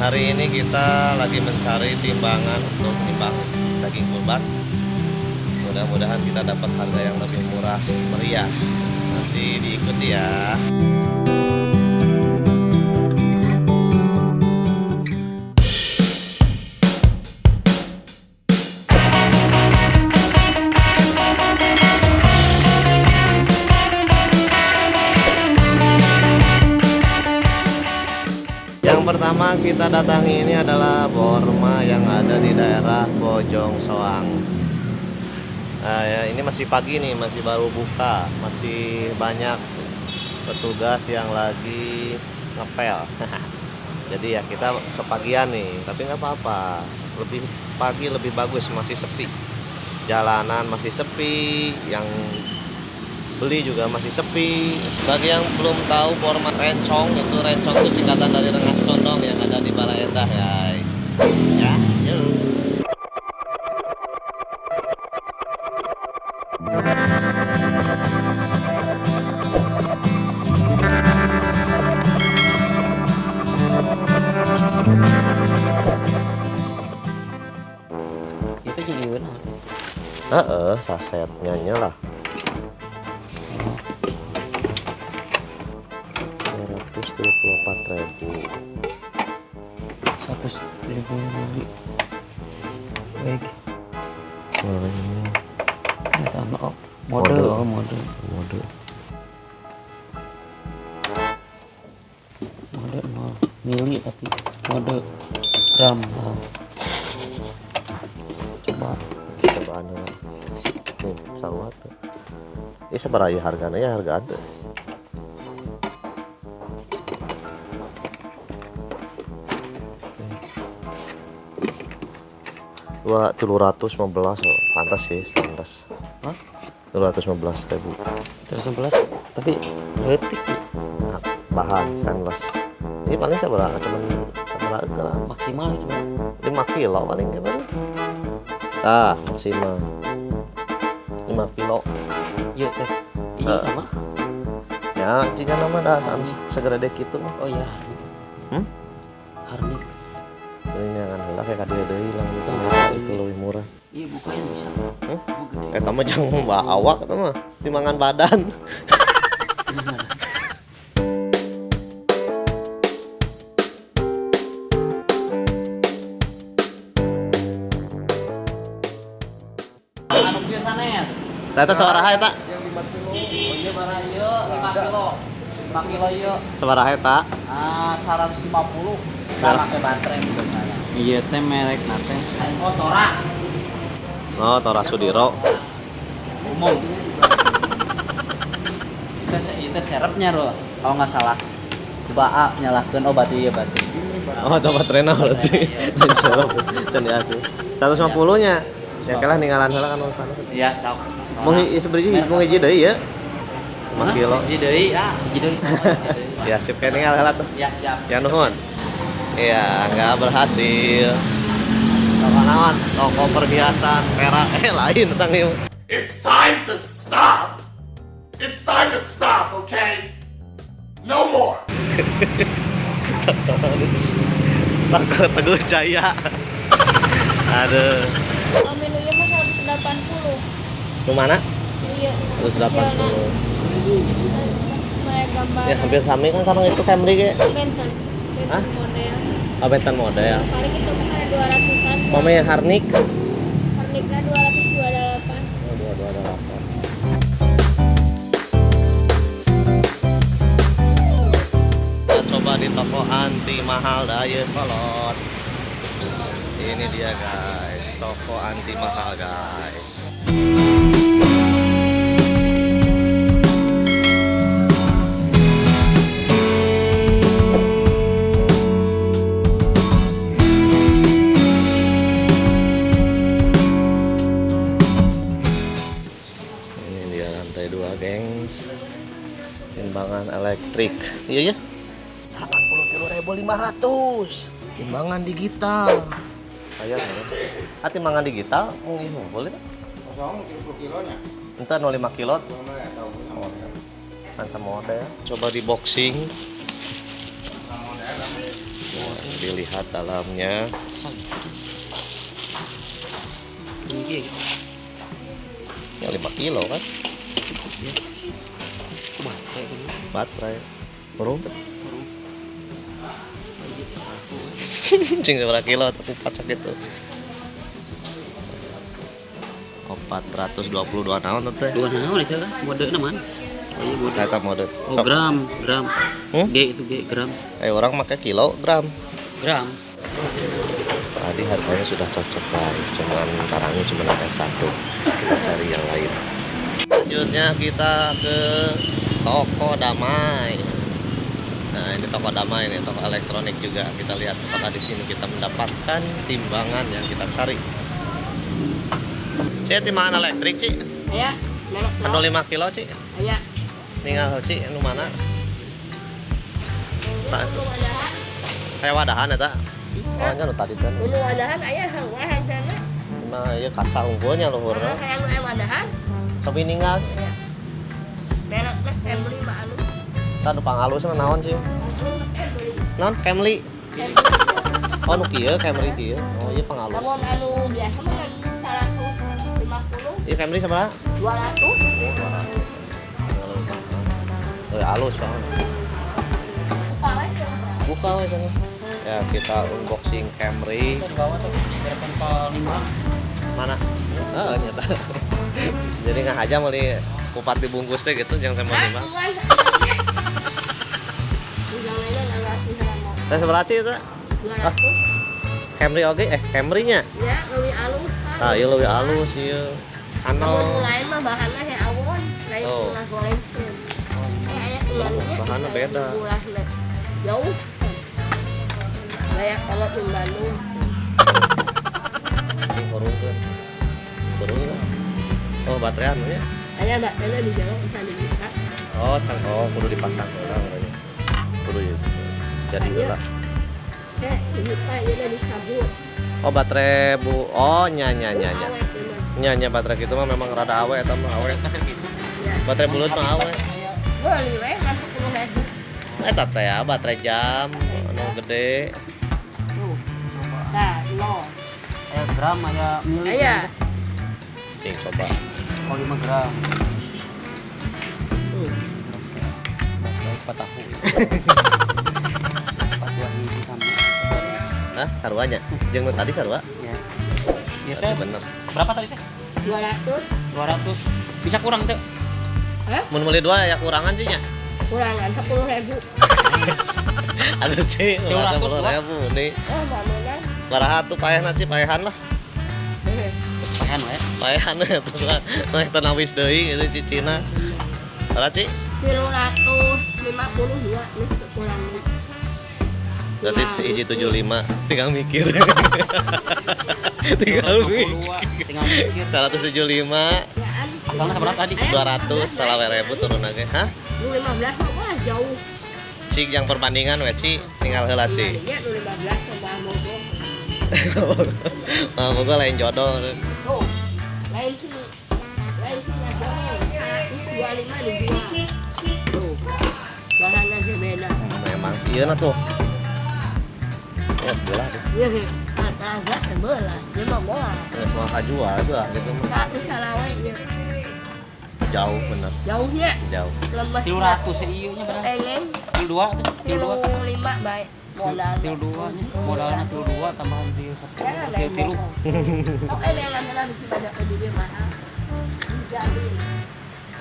Hari ini kita lagi mencari timbangan untuk timbang daging kurban. Mudah-mudahan kita dapat harga yang lebih murah meriah. Nanti diikuti ya. Yang pertama kita datangi ini adalah Borma yang ada di daerah Bojong Soang. Nah, ya, ini masih pagi nih, masih baru buka, masih banyak petugas yang lagi ngepel. Jadi ya kita kepagian nih, tapi nggak apa-apa. Lebih pagi lebih bagus, masih sepi. Jalanan masih sepi, yang beli juga masih sepi. Bagi yang belum tahu Borma Rencong itu singkatan dari Rengas Condong yang ada di Balai Endah guys. Ya, yuk. Itu jadi benar. Sasetnya lah. 234.000. 170.000. Baik. Ini Itu mode. Mode nol mili tapi mode gram. cobaan nih sawat. Ini seberapa harganya ya, harga ada. Wah, 315 pantas sih, standar. Hah? 215.000. 311 tapi letik Nah, bahan stainless. Ini paling seberapa? Cuman seberapa? maksimal cuma 5 kilo paling gimana? Ah, maksimal 5 kilo. iya teh iya sama Ya, jika nama dah segera dek itu mah. oh iya harnik Ini jangan lah kayak kadia deui lah gitu. Itu lebih murah. iya bukain bisa gede Eta mah jangan bawa awak eta mah, timbangan badan. anu dia sanes Eta sabaraha eta? yang 5 kilo oh iya bara ieu 5 kilo 5 kilo ieu Sabaraha eta? 150 kita pakai baterai menurut saya iya teh merek nate oh Tora Oh, Tora Sudiro. umum itu serepnya loh kalau nggak salah baa nyalahkan oh batu iya batu Oh, itu baterainya berarti. Serap. Can diasuh. 150-nya. Ya kalah ninggalan heula kan sana. iya sok Mau hiji deui ya. 5 kilo. hiji deui hiji deui Ya, sip kayak ninggal heula tuh. ya siap Ya nuhun. Iya, nggak berhasil. Toko toko perhiasan perak lain tentang itu. It's time to stop! It's time to stop, okay? No more! Toko Teguh Jaya. Aduh. Menunya mah 180. Kemana? Iya. 180. Kayak gambar. Ya hampir sami kan sama itu Camry ge. Benton. Hah? Model. Abetan model. Paling itu kan 200-an. Mamanya Harnik. Harniknya 228. Oh, 228. Kita coba di toko anti mahal daya kolot. Ini dia guys, toko anti mahal guys. Ini dia lantai 2 gengs. Timbangan elektrik. Iya ya. 83.500. Timbangan digital. Ayo, timbangan digital boleh tak? Kosong 30 kilonya. Entar 05 kilo. Oh, kan sama model. Coba di boxing. dilihat dalamnya. Ya 5 kilo kan? Baterai. Burung. Cing berapa kilo atau 4 gitu. 422 naon teh. 2 naon itu lah, mode naman. Kata mode. Oh, gram. G itu G gram. Orang pakai kilogram. Gram. Tadi harganya sudah cocok guys, cuman caranya cuma ada satu. Kita cari yang lain. Selanjutnya kita ke toko Damai. Nah, ini toko Damai, ini toko elektronik juga. Kita lihat apakah di sini kita mendapatkan timbangan yang kita cari. Cik, timbangan elektrik, Cik. Aya, Penuh 5 kilo, Cik. aya. Tinggal, Cik, nu mana? Kayak wadahan eta. Oh, nya nu tadi kan. Unu wadahan aya wahan sana. Nah, ieu kaca unggulnya luhurna. Aya nu wadahan. Sobi ninggal. Merek teh beli mah anu. Tadu pangalusna naon, Cik? Naon? Camry. Oh, nu kieu Camry ieu. Oh, ieu pangalus. Namun anu biasa mah 150. Ieu Camry sabaraha? 200. Halus soalnya. Buka we sana. Ya, kita unboxing Camry. Di bawah tuh berapa kali 5. Mana? Oh, nyata. Jadi nggak aja meli kupat dibungkusnya gitu, jangan sama lima. Teh seberapa sih itu? 200. Camry oke, Camry-nya. Ya, lebih halus. Ah, iya lebih halus ieu. Namun Ano. lain mah bahannya he awon, lain Oh. ulah goreng. Kayak tulannya Bahannya beda. Ulahna jauh. Layak kalau di Bandung. Ini turun. Oh, baterai anu ya. Aya baterainya di jalan bisa dibuka. Oh, kudu dipasang orang orangnya. Kudu ya. Jadi lah. Ini Pak, ini disabut. Oh, baterai Bu. Oh, nya. Awet memang. Nya baterai gitu mah memang rada awet eta mah awet. Ya. Baterai bulut mah awet. Beli we kan 10.000. Eta teh ya baterai jam anu gede. Tuh. Nah, no. Aya gram, aya mili. Aya. Cing coba. Oh, 5 gram. Tuh. Baik 4 tahu. 42 hiji sama. Hah, saruanya? Jeung nu tadi sarua? Ya. Iya Berarti teh. bener. Berapa tadi teh? 200. 200. Bisa kurang teh. Hah? Mun meuli dua ya kurangan sih nya. Kurangan 10.000. Aduh Ci, 200 10.000 nih. Oh, mana? Baraha tuh paehan Ci, paehan lah. Pahan we. Paehan terus lah. Nah, itu nawis deui gitu si Cina. Berapa Ci? 152 nih kurang nih. Berarti seiji 75, tinggal mikir. tinggal mikir. Tinggal mikir. 175, Ya an. Asalnya seberapa tadi? 200, salah ribu turun lagi. Hah? 15 mah jauh. Cik yang perbandingan we Ci, tinggal heula Ci. Ya 15 tambah mogok. Mau gua lain jodoh. Tuh. Lain sih jauh. 125 dijual. Tuh. Bahannya aja beda. Memang iya nah tuh. Ya belah deh. Iya, agak sebelah. Dia mah bola. Nggak semua kajual tuh gitu mah. Satu salawainya. Jauh bener, Jauhnya. jauh. Lembah. 300 seieu nya berapa? Engeng. Til 2 teh. Til 2. 5 baik. Modal. Til 2 nya. Modalna til 2 tambahan til 1. Ya, Til lain 3. bohong. Oh, elegan-elegan kita ada peduli mahal. Dijamin.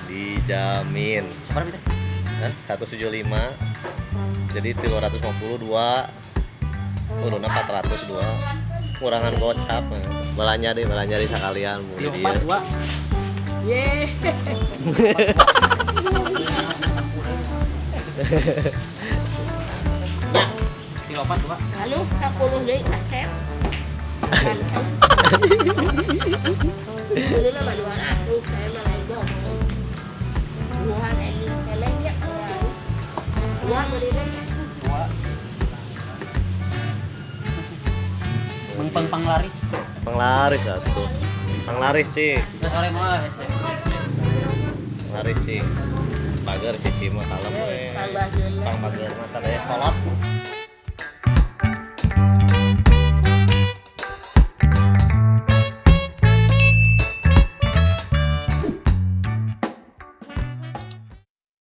Dijamin. Seberapa teh? Hah? 175. Jadi 352. Uruna 402. Kurangan gocap. Belanja deh sekalian mu di dieu. 42. Ye. Ya. Til 42. Anu 10 deui akeh. Ini mah 200, saya mah lain bohong. Buahan ini kelengnya kalau dua beli deh. 2. Mengpang laris. Penglaris atuh. Penglaris sih. Terus sore mah hese. Laris sih. Pager cici mah kalem we. Tambah jelas. Pang pager mah sadaya kolot.